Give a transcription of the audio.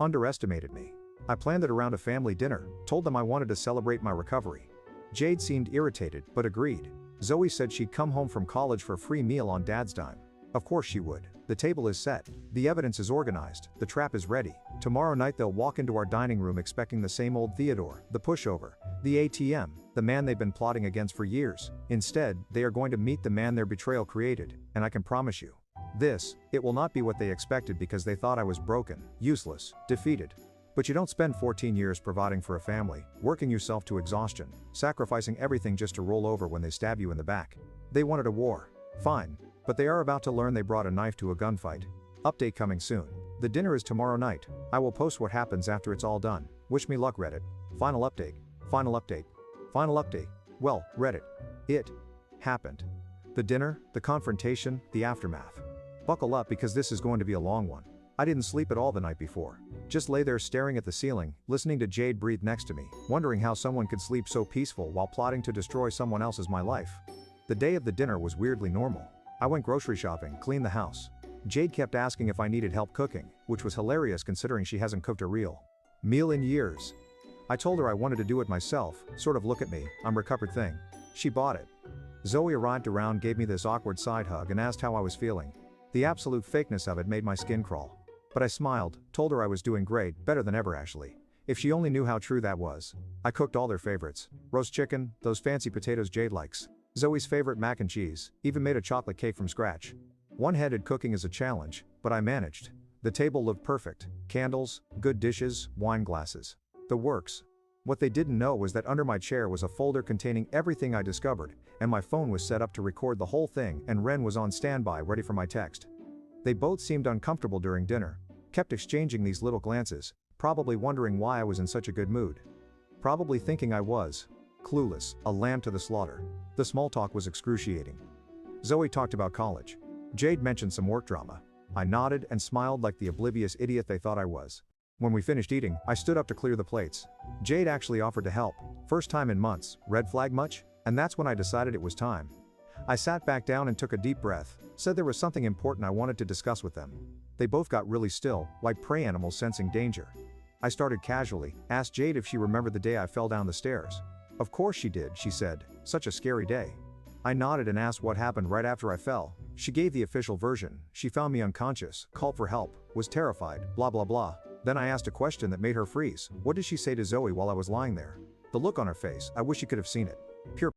underestimated me. I planned it around a family dinner, told them I wanted to celebrate my recovery. Jade seemed irritated, but agreed. Zoe said she'd come home from college for a free meal on Dad's dime. Of course she would. The table is set. The evidence is organized. The trap is ready. Tomorrow night they'll walk into our dining room expecting the same old Theodore, the pushover, the ATM, the man they've been plotting against for years. Instead, they are going to meet the man their betrayal created, and I can promise you, it will not be what they expected because they thought I was broken, useless, defeated. But you don't spend 14 years providing for a family, working yourself to exhaustion, sacrificing everything just to roll over when they stab you in the back. They wanted a war. Fine. But they are about to learn they brought a knife to a gunfight. Update coming soon. The dinner is tomorrow night. I will post what happens after it's all done. Wish me luck, Reddit. Final update. Final update. Final update. Well, Reddit. It happened. The dinner, the confrontation, the aftermath. Buckle up because this is going to be a long one. I didn't sleep at all the night before. Just lay there staring at the ceiling, listening to Jade breathe next to me, wondering how someone could sleep so peaceful while plotting to destroy someone else's my life. The day of the dinner was weirdly normal. I went grocery shopping, cleaned the house. Jade kept asking if I needed help cooking, which was hilarious considering she hasn't cooked a real meal in years. I told her I wanted to do it myself, sort of look at me, I'm recovered thing. She bought it. Zoe arrived around, gave me this awkward side hug and asked how I was feeling. The absolute fakeness of it made my skin crawl. But I smiled, told her I was doing great, better than ever actually. If she only knew how true that was. I cooked all their favorites. Roast chicken, those fancy potatoes Jade likes. Zoe's favorite mac and cheese, even made a chocolate cake from scratch. One-handed cooking is a challenge, but I managed. The table looked perfect. Candles, good dishes, wine glasses. The works. What they didn't know was that under my chair was a folder containing everything I discovered, and my phone was set up to record the whole thing and Ren was on standby ready for my text. They both seemed uncomfortable during dinner, kept exchanging these little glances, probably wondering why I was in such a good mood. Probably thinking I was clueless, a lamb to the slaughter. The small talk was excruciating. Zoe talked about college. Jade mentioned some work drama. I nodded and smiled like the oblivious idiot they thought I was. When we finished eating, I stood up to clear the plates. Jade actually offered to help. First time in months. Red flag much? And that's when I decided it was time. I sat back down and took a deep breath, said there was something important I wanted to discuss with them. They both got really still, like prey animals sensing danger. I started casually, asked Jade if she remembered the day I fell down the stairs. Of course she did, she said. Such a scary day. I nodded and asked what happened right after I fell. She gave the official version. She found me unconscious, called for help, was terrified, blah blah blah. Then I asked a question that made her freeze. What did she say to Zoe while I was lying there? The look on her face, I wish you could have seen it. Pure